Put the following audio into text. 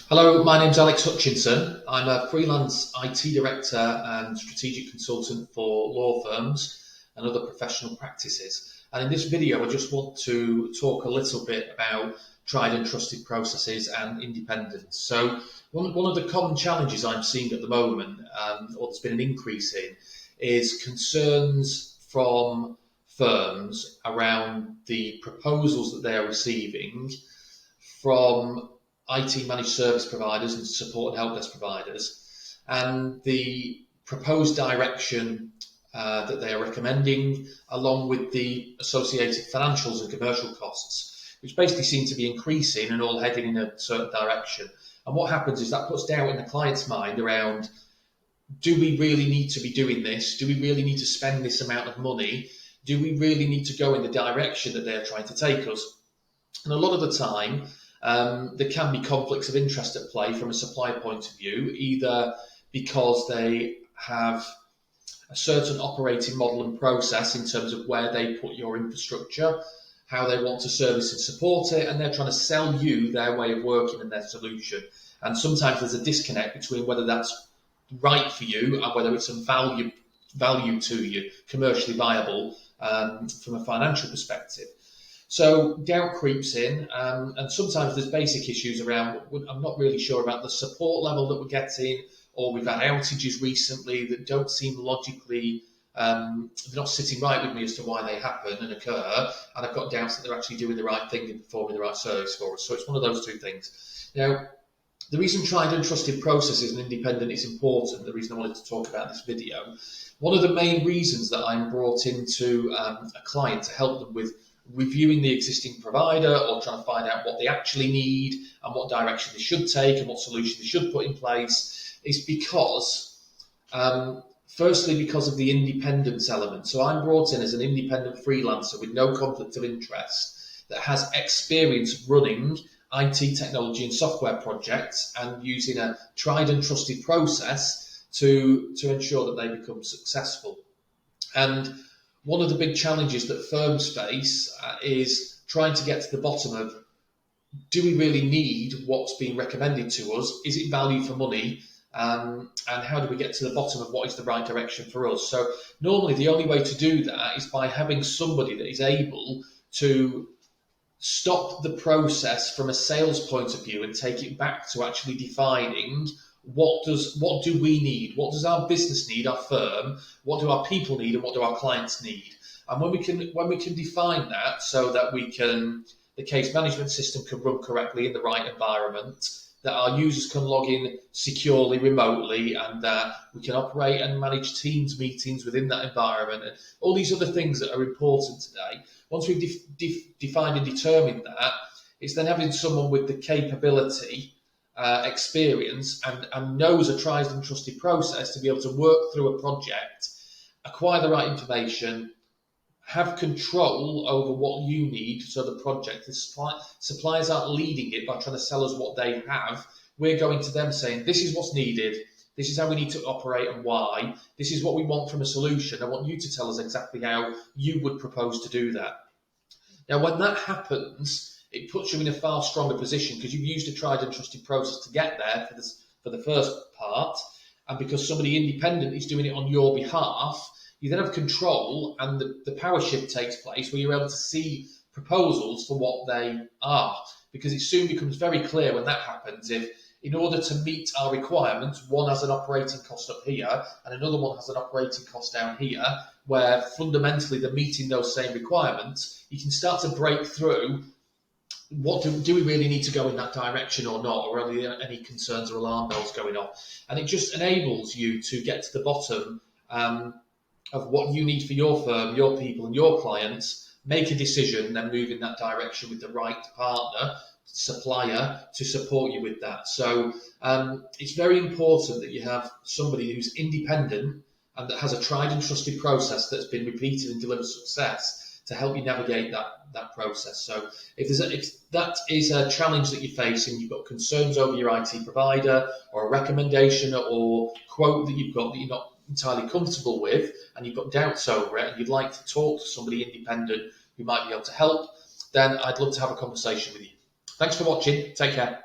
Hello, my name's Alex Hutchinson. I'm a freelance IT director and strategic consultant for law firms and other professional practices. And in this video, I just want to talk a little bit about tried and trusted processes and independence. So one of the common challenges I'm seeing at the moment, or there's been an increase in, is concerns from firms around the proposals that they are receiving from IT managed service providers and support and help desk providers, and the proposed direction that they are recommending, along with the associated financials and commercial costs, which basically seem to be increasing and all heading in a certain direction. And what happens is that puts doubt in the client's mind around, do we really need to be doing this? Do we really need to spend this amount of money? Do we really need to go in the direction that they're trying to take us? And a lot of the time, there can be conflicts of interest at play from a supplier point of view, either because they have a certain operating model and process in terms of where they put your infrastructure, how they want to service and support it, and they're trying to sell you their way of working and their solution. And sometimes there's a disconnect between whether that's right for you and whether it's of value to you, commercially viable from a financial perspective. So doubt creeps in, and sometimes there's basic issues around, I'm not really sure about the support level that we're getting, or we've had outages recently that don't seem logically, they're not sitting right with me as to why they happen and occur, and I've got doubts that they're actually doing the right thing and performing the right service for us. So it's one of those two things. Now, the reason tried and trusted processes and independent is important, the reason I wanted to talk about this video, one of the main reasons that I'm brought into a client to help them with reviewing the existing provider or trying to find out what they actually need and what direction they should take and what solution they should put in place is because, firstly, because of the independence element. So I'm brought in as an independent freelancer with no conflict of interest that has experience running IT technology and software projects and using a tried and trusted process to ensure that they become successful. And one of the big challenges that firms face is trying to get to the bottom of, do we really need what's being recommended to us? Is it value for money? And how do we get to the bottom of what is the right direction for us? So normally the only way to do that is by having somebody that is able to stop the process from a sales point of view and take it back to actually defining what do we need? What does our business need, our firm? What do our people need, and what do our clients need? And when we can define that, so that the case management system can run correctly in the right environment, that our users can log in securely remotely, and that we can operate and manage Teams meetings within that environment, and all these other things that are important today. Once we've defined and determined that, it's then having someone with the capability, experience, and knows a tried and trusted process to be able to work through a project, acquire the right information, have control over what you need. So the suppliers aren't leading it by trying to sell us what they have. We're going to them saying, this is what's needed, this is how we need to operate and why, this is what we want from a solution. I want you to tell us exactly how you would propose to do that. Now, when that happens, it puts you in a far stronger position because you've used a tried and trusted process to get there for the first part, and because somebody independent is doing it on your behalf, you then have control, and the power shift takes place where you're able to see proposals for what they are, because it soon becomes very clear when that happens, if in order to meet our requirements, one has an operating cost up here and another one has an operating cost down here, where fundamentally they're meeting those same requirements, you can start to break through. What do we really need to go in that direction or not, or are there any concerns or alarm bells going off? And it just enables you to get to the bottom of what you need for your firm, your people and your clients, make a decision, then move in that direction with the right partner, supplier, to support you with that. So it's very important that you have somebody who's independent and that has a tried and trusted process that's been repeated and delivered success to help you navigate that process. So if that is a challenge that you're facing, you've got concerns over your IT provider, or a recommendation or quote that you've got that you're not entirely comfortable with, and you've got doubts over it, and you'd like to talk to somebody independent who might be able to help, then I'd love to have a conversation with you. Thanks for watching. Take care.